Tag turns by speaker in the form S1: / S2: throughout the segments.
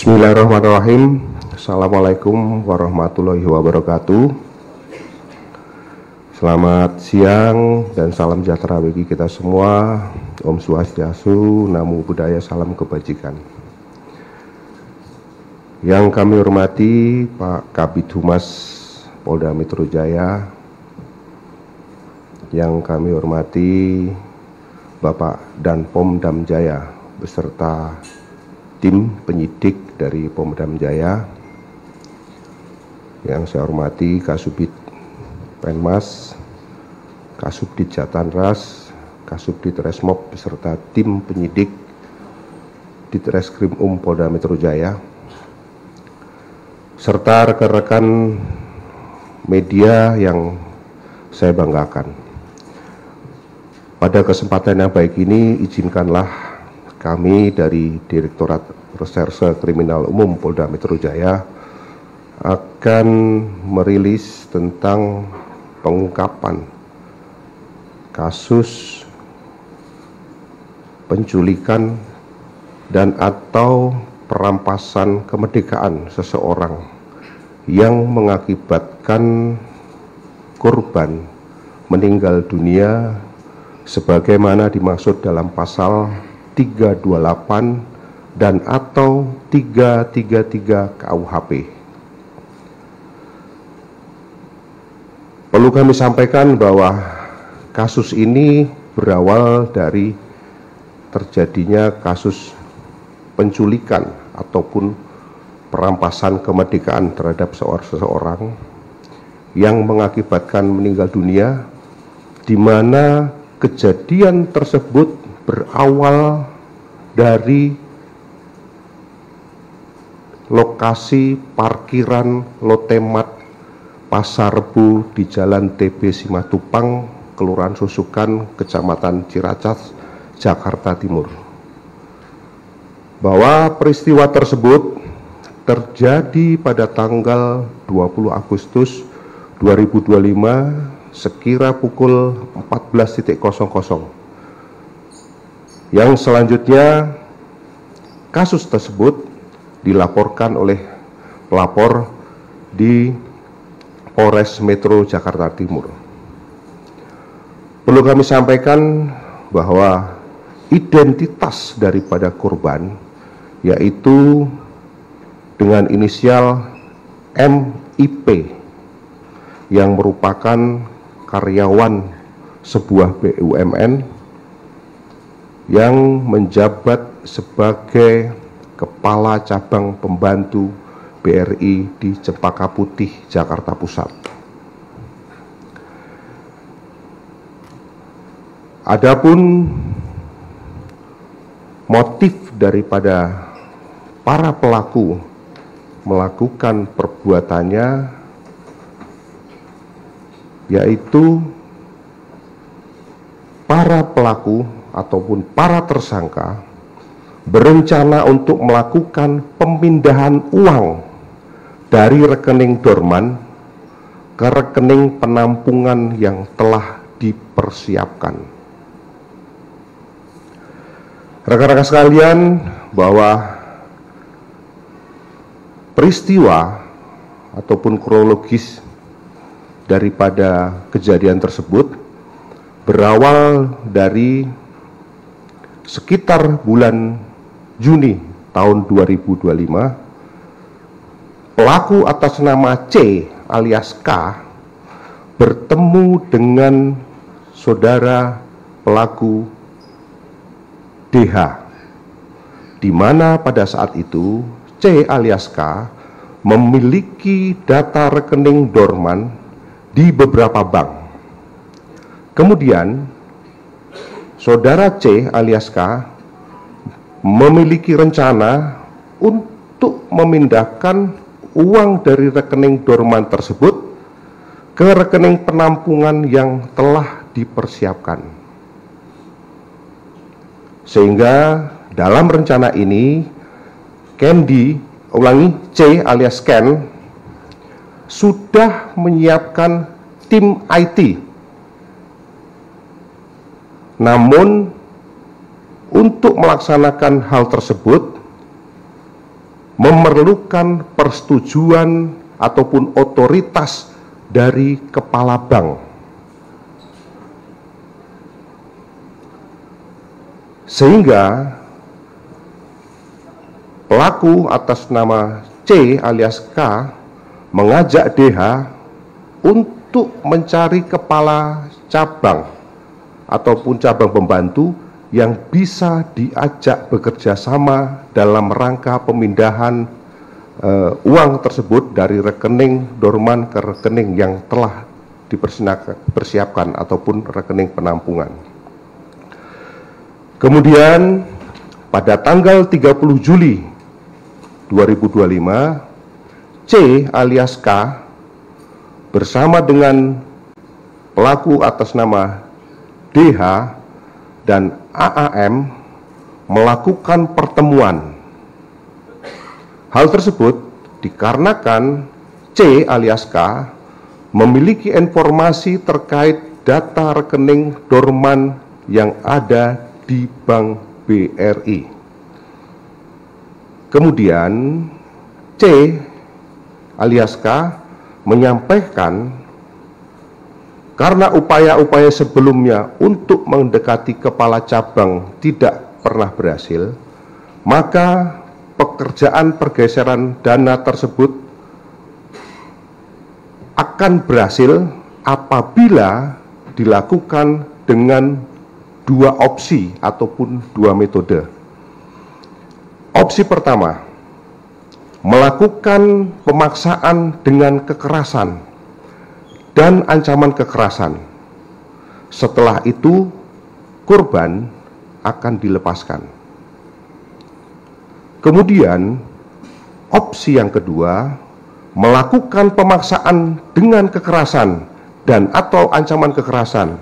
S1: Bismillahirrahmanirrahim. Assalamualaikum warahmatullahi wabarakatuh. Selamat siang dan salam sejahtera bagi kita semua. Om Swastiastu, Namo Buddhaya, salam kebajikan. Yang kami hormati Pak Kabid Humas Polda Metro Jaya, yang kami hormati Bapak Danpom Dam Jaya beserta tim penyidik dari Pomdam Jaya, yang saya hormati Kasubdit Penmas, Kasubdit Jatanras, Kasubdit Resmob beserta tim penyidik Ditreskrim Polda Metro Jaya, serta rekan-rekan media yang saya banggakan. Pada kesempatan yang baik ini, izinkanlah kami dari Direktorat Reserse Kriminal Umum Polda Metro Jaya akan merilis tentang pengungkapan kasus penculikan dan atau perampasan kemerdekaan seseorang yang mengakibatkan korban meninggal dunia sebagaimana dimaksud dalam pasal 328 dan atau 333 KUHP. Perlu kami sampaikan bahwa kasus ini berawal dari terjadinya kasus penculikan ataupun perampasan kemerdekaan terhadap seseorang yang mengakibatkan meninggal dunia, di mana kejadian tersebut berawal dari lokasi parkiran Lotemat Pasar Rebo di Jalan TB Simatupang, Kelurahan Susukan, Kecamatan Ciracas, Jakarta Timur. Bahwa peristiwa tersebut terjadi pada tanggal 20 Agustus 2025 sekira pukul 14.00. Yang selanjutnya, kasus tersebut dilaporkan oleh pelapor di Polres Metro Jakarta Timur. Perlu kami sampaikan bahwa identitas daripada korban yaitu dengan inisial MIP yang merupakan karyawan sebuah BUMN yang menjabat sebagai Kepala Cabang Pembantu BRI di Cempaka Putih, Jakarta Pusat. Adapun motif daripada para pelaku melakukan perbuatannya yaitu para pelaku ataupun para tersangka berencana untuk melakukan pemindahan uang dari rekening dorman ke rekening penampungan yang telah dipersiapkan. Rekan-rekan sekalian, bahwa peristiwa ataupun kronologis daripada kejadian tersebut berawal dari sekitar bulan Juni tahun 2025, pelaku atas nama C alias K bertemu dengan saudara pelaku DH, di mana pada saat itu C alias K memiliki data rekening dorman di beberapa bank. Kemudian saudara C alias K memiliki rencana untuk memindahkan uang dari rekening dorman tersebut ke rekening penampungan yang telah dipersiapkan. Sehingga dalam rencana ini C alias Ken sudah menyiapkan tim IT. Namun untuk melaksanakan hal tersebut memerlukan persetujuan ataupun otoritas dari kepala bank. Sehingga pelaku atas nama C alias K mengajak DH untuk mencari kepala cabang ataupun cabang pembantu yang bisa diajak bekerja sama dalam rangka pemindahan uang tersebut dari rekening dorman ke rekening yang telah dipersiapkan ataupun rekening penampungan. Kemudian pada tanggal 30 Juli 2025, C alias K bersama dengan pelaku atas nama DH dan AAM melakukan pertemuan. Hal tersebut dikarenakan C alias K memiliki informasi terkait data rekening dorman yang ada di Bank BRI. Kemudian C alias K menyampaikan karena upaya-upaya sebelumnya untuk mendekati kepala cabang tidak pernah berhasil, maka pekerjaan pergeseran dana tersebut akan berhasil apabila dilakukan dengan dua opsi ataupun dua metode. Opsi pertama, melakukan pemaksaan dengan kekerasan dan ancaman kekerasan. Setelah itu, korban akan dilepaskan. Kemudian, opsi yang kedua, melakukan pemaksaan dengan kekerasan dan atau ancaman kekerasan.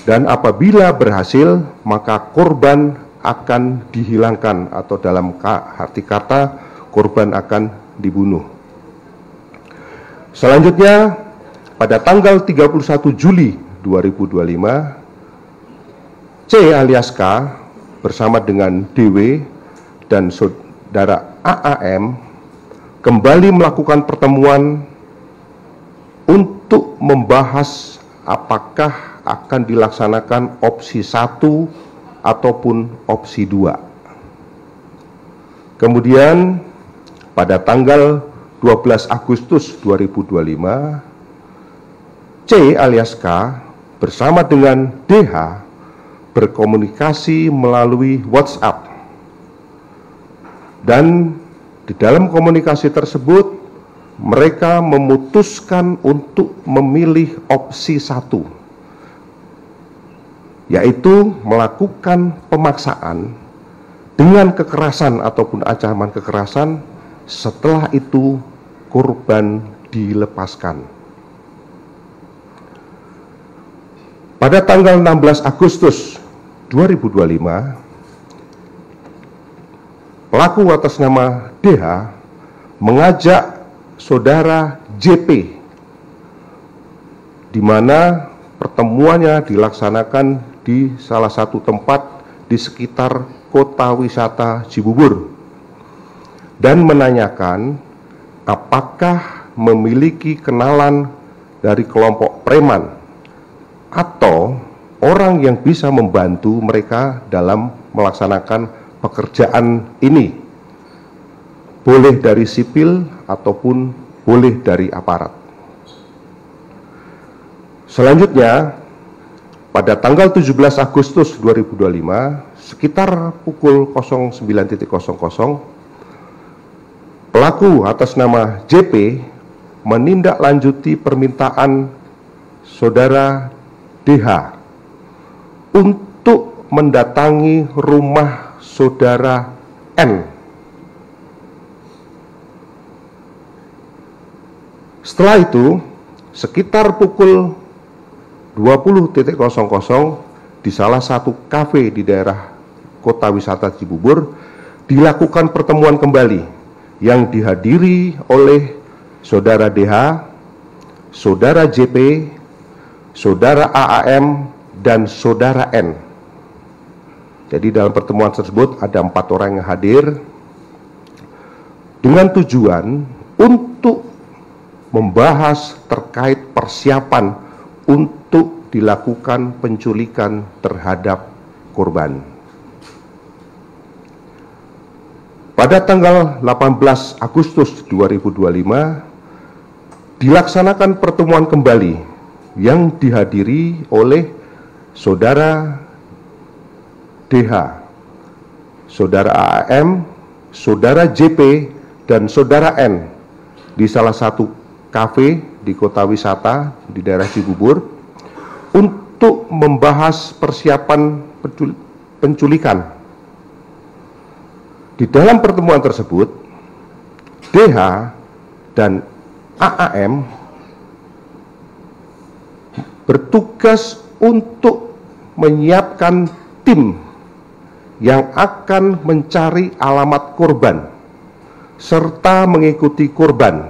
S1: Dan apabila berhasil, maka korban akan dihilangkan atau dalam arti kata korban akan dibunuh. Selanjutnya, pada tanggal 31 Juli 2025, C alias K bersama dengan DW dan saudara AAM kembali melakukan pertemuan untuk membahas apakah akan dilaksanakan opsi 1 ataupun opsi 2. Kemudian pada tanggal 12 Agustus 2025, C alias K bersama dengan DH berkomunikasi melalui WhatsApp. Dan di dalam komunikasi tersebut mereka memutuskan untuk memilih opsi 1, yaitu melakukan pemaksaan dengan kekerasan ataupun ancaman kekerasan. Setelah itu korban dilepaskan. Pada tanggal 16 Agustus 2025, pelaku atas nama DH mengajak saudara JP, di mana pertemuannya dilaksanakan di salah satu tempat di sekitar kota wisata Cibubur, dan menanyakan apakah memiliki kenalan dari kelompok preman atau orang yang bisa membantu mereka dalam melaksanakan pekerjaan ini, boleh dari sipil ataupun boleh dari aparat. Selanjutnya, pada tanggal 17 Agustus 2025, sekitar pukul 09.00, pelaku atas nama JP menindaklanjuti permintaan saudara DH untuk mendatangi rumah saudara N. Setelah itu, sekitar pukul 20.00 di salah satu kafe di daerah kota wisata Cibubur dilakukan pertemuan kembali yang dihadiri oleh saudara DH, saudara JP, saudara AAM, dan saudara N. Jadi dalam pertemuan tersebut ada 4 orang yang hadir. dengan tujuan untuk membahas terkait persiapan untuk dilakukan penculikan terhadap korban. Pada tanggal 18 Agustus 2025 dilaksanakan pertemuan kembali yang dihadiri oleh Saudara DH, Saudara AAM, Saudara JP, dan Saudara N di salah satu kafe di kota wisata di daerah Cibubur untuk membahas persiapan penculikan. Di dalam pertemuan tersebut, DH dan AAM bertugas untuk menyiapkan tim yang akan mencari alamat korban serta mengikuti korban,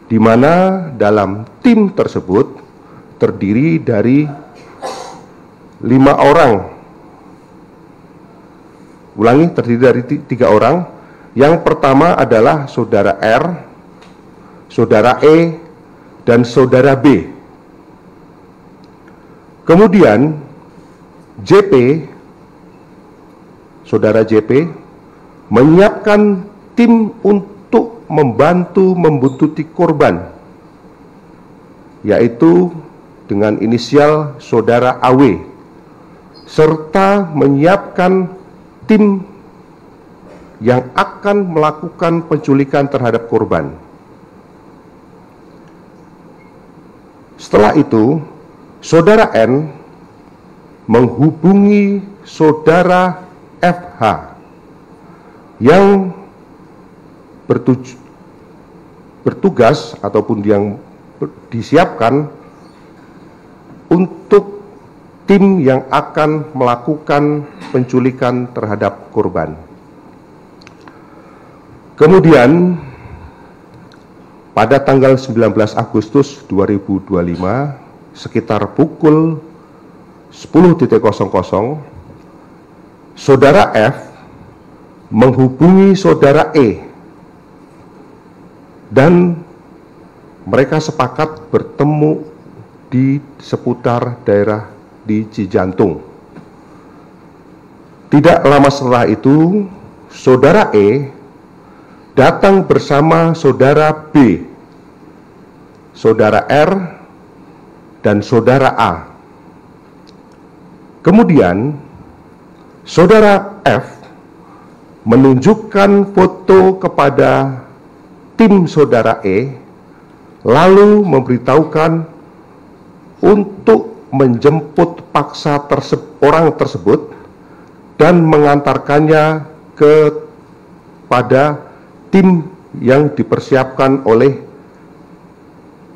S1: di mana dalam tim tersebut terdiri dari 5 orang. Ulangi, terdiri dari 3 orang. Yang pertama adalah Saudara R, Saudara E, dan Saudara B. Kemudian JP, Saudara JP, menyiapkan tim untuk membantu membuntuti korban, yaitu dengan inisial Saudara AW, serta menyiapkan tim yang akan melakukan penculikan terhadap korban. Setelah itu, Saudara N menghubungi Saudara FH yang bertugas ataupun yang disiapkan untuk tim yang akan melakukan penculikan terhadap korban. Kemudian pada tanggal 19 Agustus 2025 sekitar pukul 10.00 Saudara F menghubungi Saudara E dan mereka sepakat bertemu di seputar daerah di Cijantung. Tidak lama setelah itu, Saudara E datang bersama Saudara B, Saudara R, dan Saudara A. Kemudian, Saudara F menunjukkan foto kepada tim Saudara E, lalu memberitahukan untuk menjemput paksa orang tersebut dan mengantarkannya kepada tim yang dipersiapkan oleh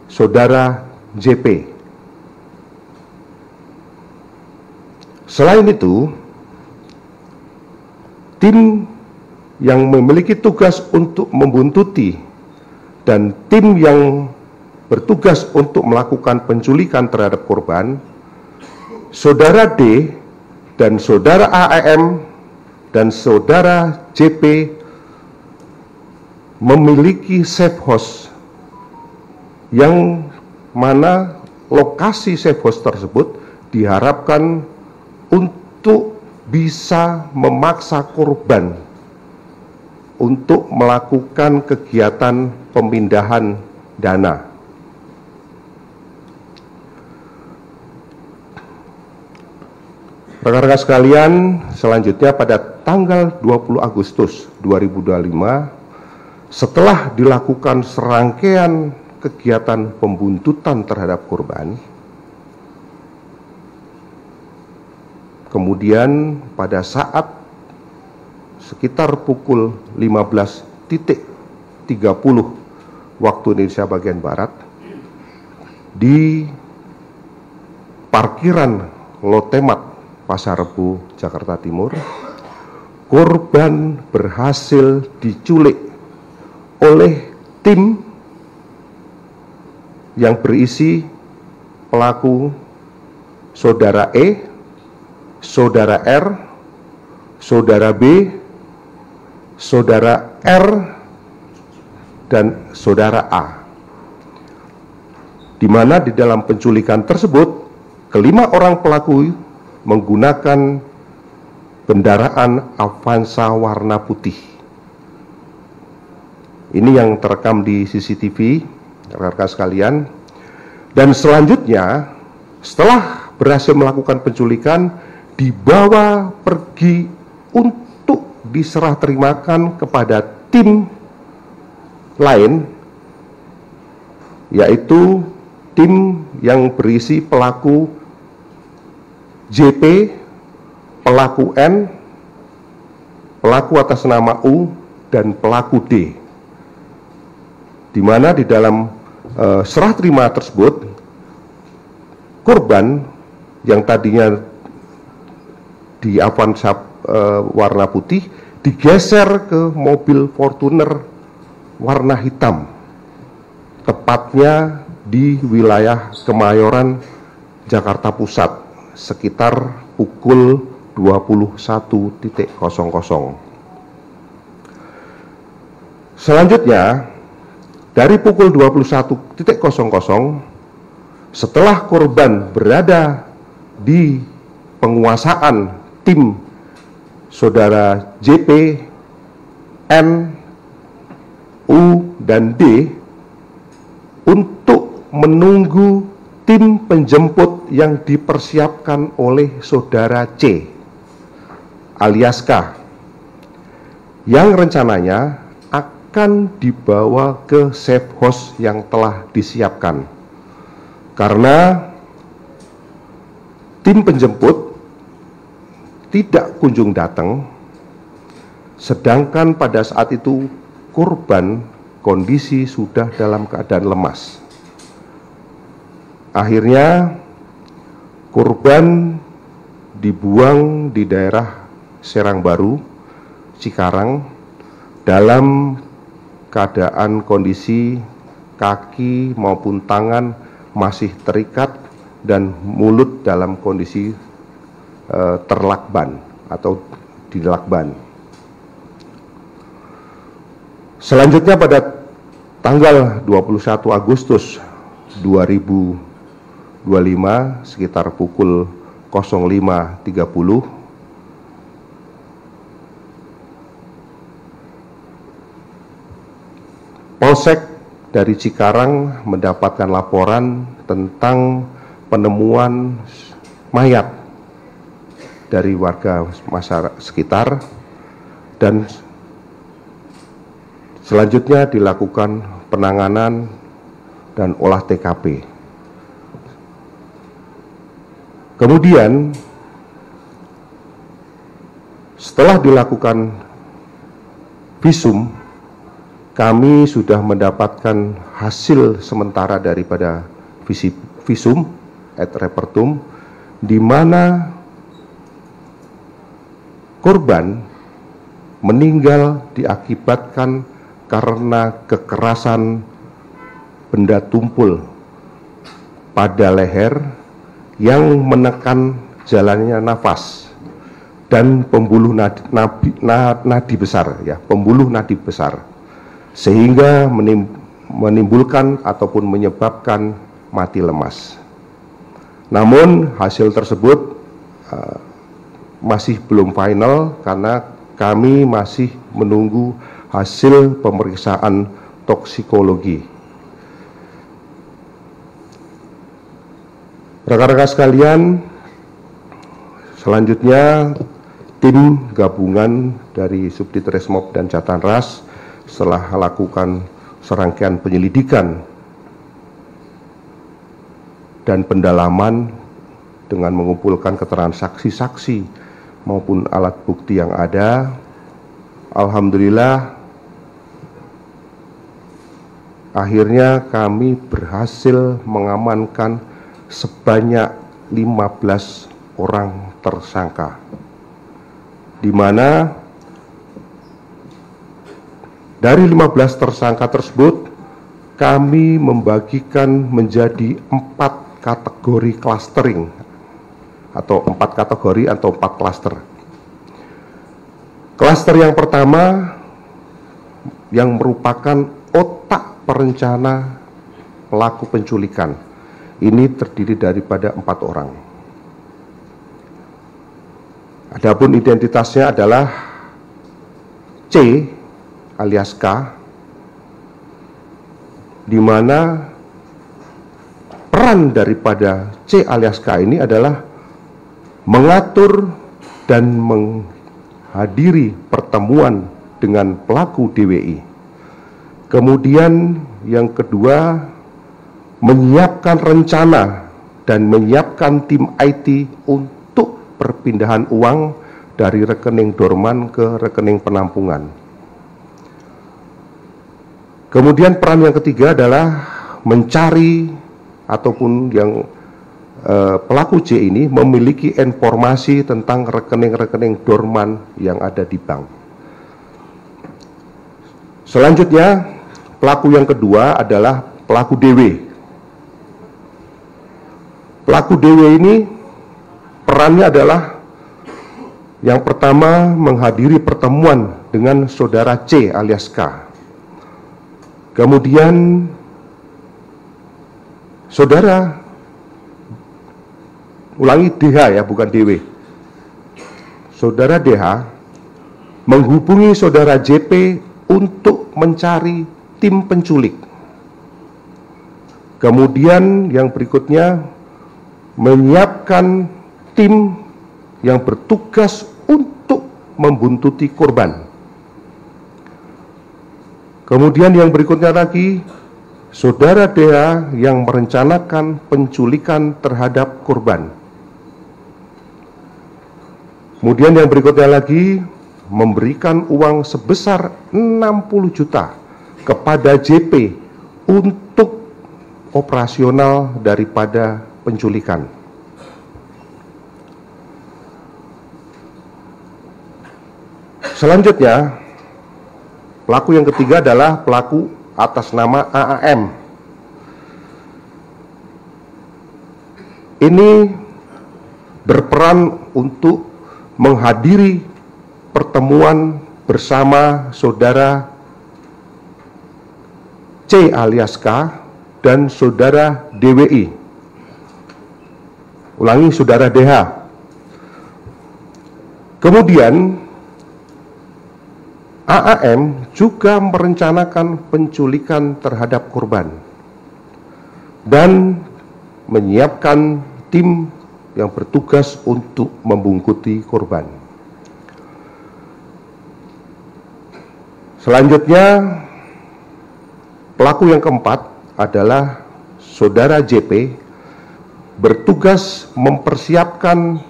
S1: Saudara JP. Selain itu, tim yang memiliki tugas untuk membuntuti dan tim yang bertugas untuk melakukan penculikan terhadap korban, Saudara D dan Saudara AAM dan Saudara JP memiliki safe house, yang mana lokasi safe house tersebut diharapkan untuk bisa memaksa korban untuk melakukan kegiatan pemindahan dana. Rekan-rekan sekalian, selanjutnya pada tanggal 20 Agustus 2025, setelah dilakukan serangkaian kegiatan pembuntutan terhadap korban, kemudian pada saat sekitar pukul 15.30 waktu Indonesia bagian Barat, di parkiran Lotemat Pasar Rebo, Jakarta Timur, korban berhasil diculik oleh tim yang berisi pelaku Saudara E, Saudara R, Saudara B, Saudara R dan saudara A, di mana di dalam penculikan tersebut kelima orang pelaku menggunakan kendaraan Avanza warna putih. Ini yang terekam di CCTV, rekan-rekan sekalian. Dan selanjutnya, setelah berhasil melakukan penculikan, dibawa pergi untuk diserah terimakan kepada tim lain, yaitu tim yang berisi pelaku JP, pelaku N, pelaku atas nama U, dan pelaku D. Di mana di dalam serah terima tersebut, korban yang tadinya di Avanza warna putih digeser ke mobil Fortuner warna hitam, tepatnya di wilayah Kemayoran, Jakarta Pusat, sekitar pukul 21.00. Selanjutnya, dari pukul 21.00, setelah korban berada di penguasaan tim saudara JP, N, U, dan D untuk menunggu tim penjemput yang dipersiapkan oleh saudara C alias K, yang rencananya akan dibawa ke safe house yang telah disiapkan. Karena tim penjemput tidak kunjung datang, sedangkan pada saat itu korban kondisi sudah dalam keadaan lemas. Akhirnya korban dibuang di daerah Serang Baru, Cikarang, dalam keadaan kondisi kaki maupun tangan masih terikat dan mulut dalam kondisi terlakban atau dilakban. Selanjutnya pada tanggal 21 Agustus 2025 sekitar pukul 05.30, Polsek dari Cikarang mendapatkan laporan tentang penemuan mayat dari warga masyarakat sekitar, dan selanjutnya dilakukan penanganan dan olah TKP. Kemudian setelah dilakukan visum, kami sudah mendapatkan hasil sementara daripada visum et repertum, di mana korban meninggal diakibatkan karena kekerasan benda tumpul pada leher yang menekan jalannya nafas dan pembuluh nadi besar, ya, pembuluh nadi besar, sehingga menimbulkan ataupun menyebabkan mati lemas. Namun hasil tersebut masih belum final karena kami masih menunggu hasil pemeriksaan toksikologi. Rekan-rekan sekalian, selanjutnya tim gabungan dari Subdit Resmob dan Jatanras setelah melakukan serangkaian penyelidikan dan pendalaman dengan mengumpulkan keterangan saksi-saksi maupun alat bukti yang ada, alhamdulillah akhirnya kami berhasil mengamankan sebanyak 15 orang tersangka, di mana dari 15 tersangka tersebut kami membagikan menjadi 4 kategori clustering atau 4 kategori atau 4 klaster. Klaster yang pertama yang merupakan otak perencana pelaku penculikan. Ini terdiri daripada 4 orang. Adapun identitasnya adalah C alias K, di mana peran daripada C alias K ini adalah mengatur dan menghadiri pertemuan dengan pelaku DWI. Kemudian yang kedua, menyiapkan rencana dan menyiapkan tim IT untuk perpindahan uang dari rekening dorman ke rekening penampungan. Kemudian peran yang ketiga adalah mencari ataupun yang pelaku C ini memiliki informasi tentang rekening-rekening dorman yang ada di bank. Selanjutnya, pelaku yang kedua adalah pelaku DW. Pelaku DW ini perannya adalah yang pertama menghadiri pertemuan dengan saudara C alias K. Kemudian saudara, ulangi DH ya, bukan DW. Saudara DH menghubungi saudara JP untuk mencari tim penculik. Kemudian yang berikutnya, menyiapkan tim yang bertugas untuk membuntuti korban. Kemudian yang berikutnya lagi, saudara DH yang merencanakan penculikan terhadap korban. Kemudian yang berikutnya lagi, memberikan uang sebesar 60 juta kepada JP untuk operasional daripada penculikan. Selanjutnya, pelaku yang ketiga adalah pelaku atas nama AAM. Ini berperan untuk menghadiri pertemuan bersama saudara C alias K dan saudara DWI. Ulangi, saudara DH. Kemudian AAM juga merencanakan penculikan terhadap korban dan menyiapkan tim yang bertugas untuk membungkuti korban. Selanjutnya, pelaku yang keempat adalah saudara JP bertugas mempersiapkan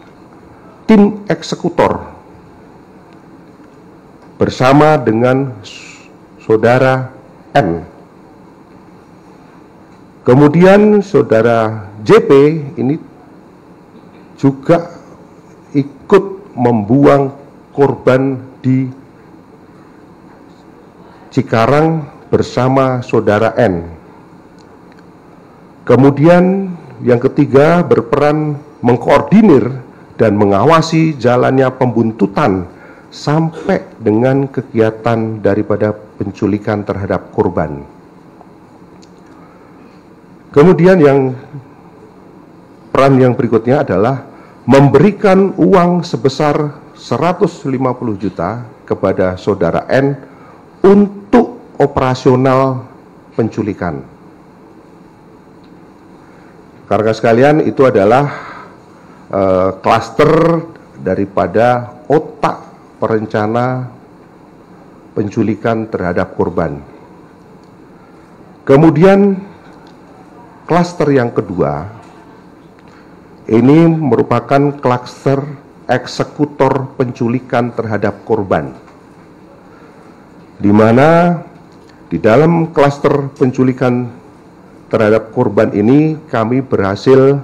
S1: tim eksekutor bersama dengan saudara N. Kemudian saudara JP ini juga ikut membuang korban di Cikarang bersama saudara N. Kemudian yang ketiga, berperan mengkoordinir dan mengawasi jalannya pembuntutan sampai dengan kegiatan daripada penculikan terhadap korban. Kemudian peran yang berikutnya adalah memberikan uang sebesar 150 juta kepada saudara N untuk operasional penculikan. Rekan-rekan sekalian, itu adalah klaster daripada otak perencana penculikan terhadap korban. Kemudian klaster yang kedua, ini merupakan klaster eksekutor penculikan terhadap korban, di mana di dalam klaster penculikan terhadap korban ini kami berhasil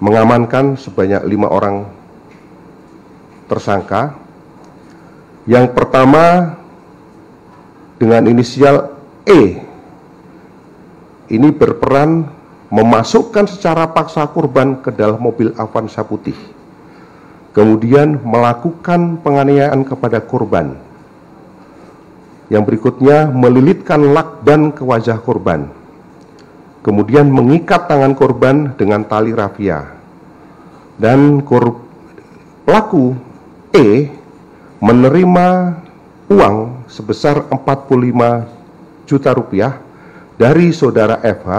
S1: mengamankan sebanyak 5 orang tersangka. Yang pertama dengan inisial E, ini berperan memasukkan secara paksa korban ke dalam mobil Avanza putih. kemudian melakukan penganiayaan kepada korban. Yang berikutnya, melilitkan lakban ke wajah korban, kemudian mengikat tangan korban dengan tali rafia. Dan pelaku E menerima uang sebesar 45 juta rupiah dari saudara FH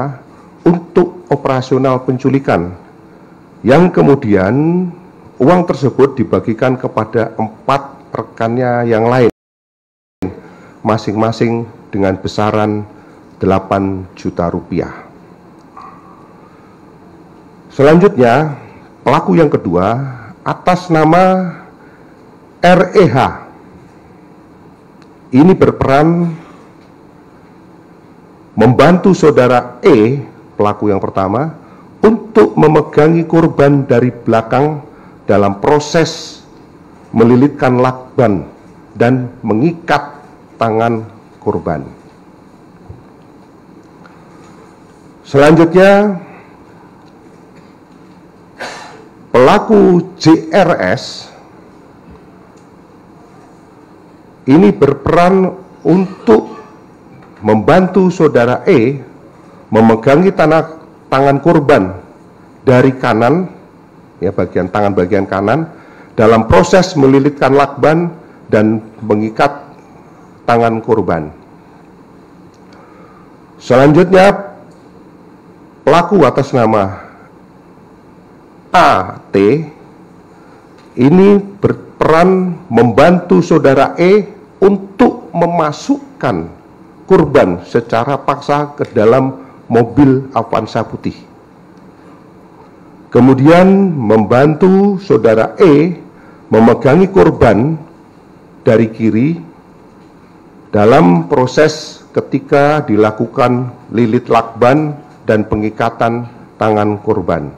S1: untuk operasional penculikan, yang kemudian uang tersebut dibagikan kepada 4 rekannya yang lain, masing-masing dengan besaran 8 juta rupiah. Selanjutnya, pelaku yang kedua atas nama REH ini berperan membantu saudara E, pelaku yang pertama, untuk memegangi korban dari belakang dalam proses melilitkan lakban dan mengikat tangan korban. Selanjutnya, pelaku JRS ini berperan untuk membantu saudara E memegangi tangan korban dari kanan, ya, tangan bagian kanan, dalam proses melilitkan lakban dan mengikat tangan korban. Selanjutnya, pelaku atas nama AT ini berperan membantu saudara E untuk memasukkan korban secara paksa ke dalam mobil Avanza putih. Kemudian membantu saudara E memegangi korban dari kiri dalam proses ketika dilakukan lilit lakban dan pengikatan tangan korban.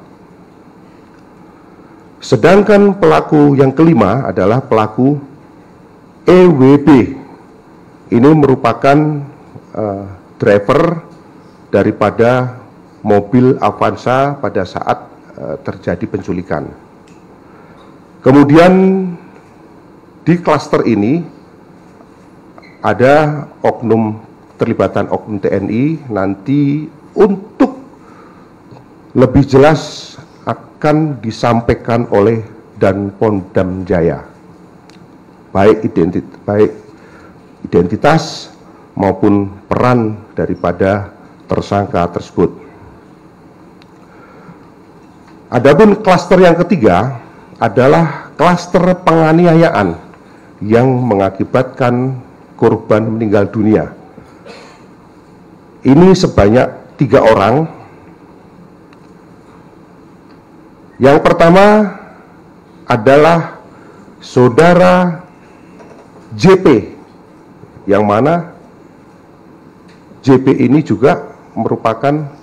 S1: Sedangkan pelaku yang kelima adalah pelaku EWB. Ini merupakan driver daripada mobil Avanza pada saat terjadi penculikan. Kemudian di klaster ini ada terlibatan oknum TNI. Nanti untuk lebih jelas akan disampaikan oleh Danpom Jaya, baik identitas maupun peran daripada tersangka tersebut. Adapun klaster yang ketiga adalah klaster penganiayaan yang mengakibatkan korban meninggal dunia. Ini sebanyak 3 orang. Yang pertama adalah saudara JP, yang mana JP ini juga merupakan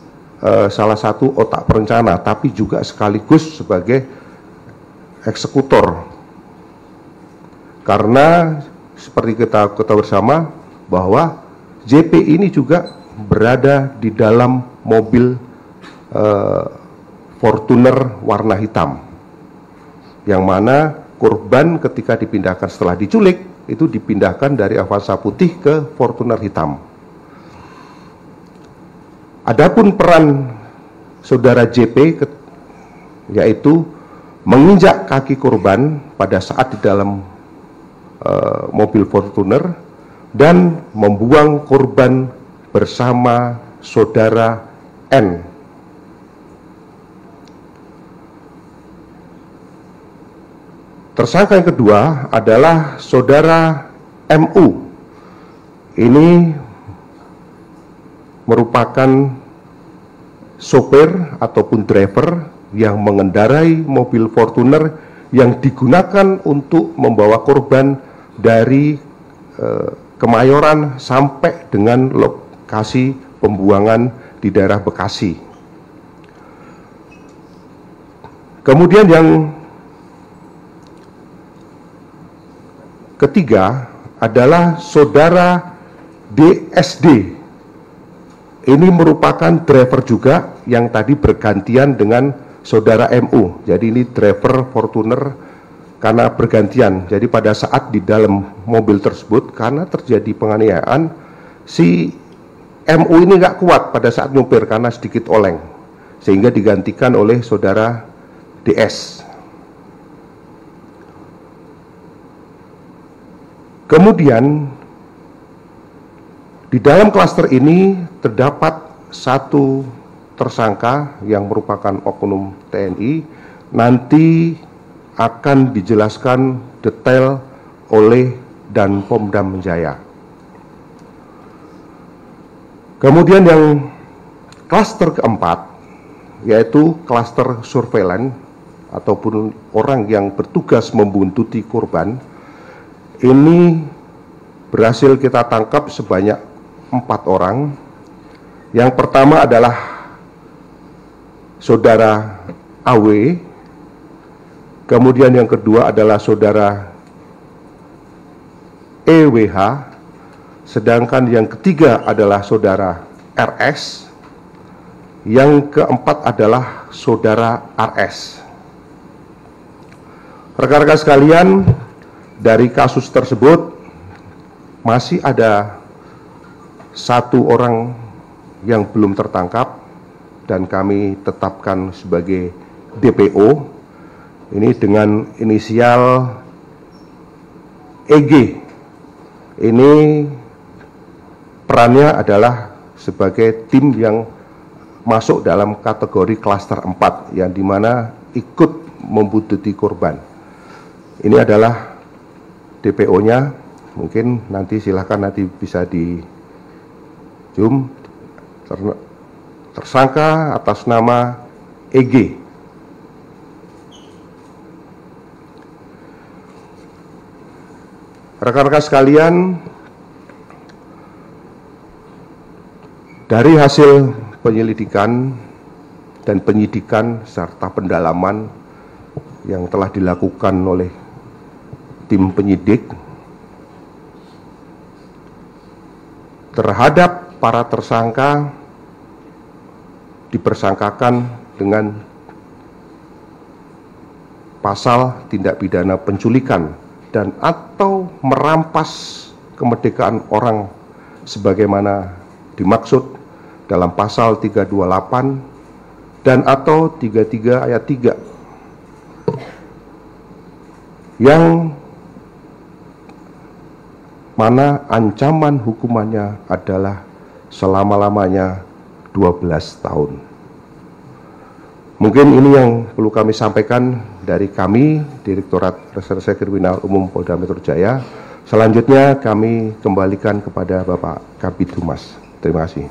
S1: salah satu otak perencana, tapi juga sekaligus sebagai eksekutor. Karena seperti kita ketahui bersama bahwa JP ini juga berada di dalam mobil Fortuner warna hitam, yang mana korban ketika dipindahkan setelah diculik itu dipindahkan dari Avanza putih ke Fortuner hitam. Adapun peran saudara JP yaitu menginjak kaki korban pada saat di dalam mobil Fortuner dan membuang korban bersama saudara N. Tersangka yang kedua adalah saudara MU. Ini merupakan sopir ataupun driver yang mengendarai mobil Fortuner yang digunakan untuk membawa korban dari Kemayoran sampai dengan lokasi pembuangan di daerah Bekasi. Kemudian yang ketiga adalah saudara DSD. Ini merupakan driver juga yang tadi bergantian dengan saudara MU. Jadi ini driver Fortuner karena bergantian. Jadi pada saat di dalam mobil tersebut, karena terjadi penganiayaan, si MU ini nggak kuat pada saat nyupir karena sedikit oleng, sehingga digantikan oleh saudara DS. Kemudian di dalam klaster ini terdapat satu tersangka yang merupakan oknum TNI. Nanti akan dijelaskan detail oleh Danpom Jaya. Kemudian yang klaster keempat, yaitu klaster surveillance ataupun orang yang bertugas membuntuti korban. Ini berhasil kita tangkap sebanyak 4 orang. Yang pertama adalah saudara AW. Kemudian yang kedua adalah saudara EWH, sedangkan yang ketiga adalah saudara RS, yang keempat adalah saudara RS. Rekan-rekan sekalian, dari kasus tersebut masih ada 1 orang yang belum tertangkap dan kami tetapkan sebagai DPO. Ini dengan inisial EG. Ini perannya adalah sebagai tim yang masuk dalam kategori klaster 4, yang dimana ikut membuntuti korban. Ini adalah DPO-nya. Mungkin nanti silahkan nanti bisa di zoom. Tersangka atas nama EG. Rekan-rekan sekalian, dari hasil penyelidikan dan penyidikan serta pendalaman yang telah dilakukan oleh tim penyidik terhadap para tersangka, dipersangkakan dengan pasal tindak pidana penculikan dan atau merampas kemerdekaan orang sebagaimana dimaksud dalam pasal 328 dan atau 33 ayat 3, yang mana ancaman hukumannya adalah selama-lamanya 12 tahun. Mungkin ini yang perlu kami sampaikan dari kami, Direktorat Reserse Kriminal Umum Polda Metro Jaya. Selanjutnya kami kembalikan kepada Bapak Kabid Humas. Terima kasih.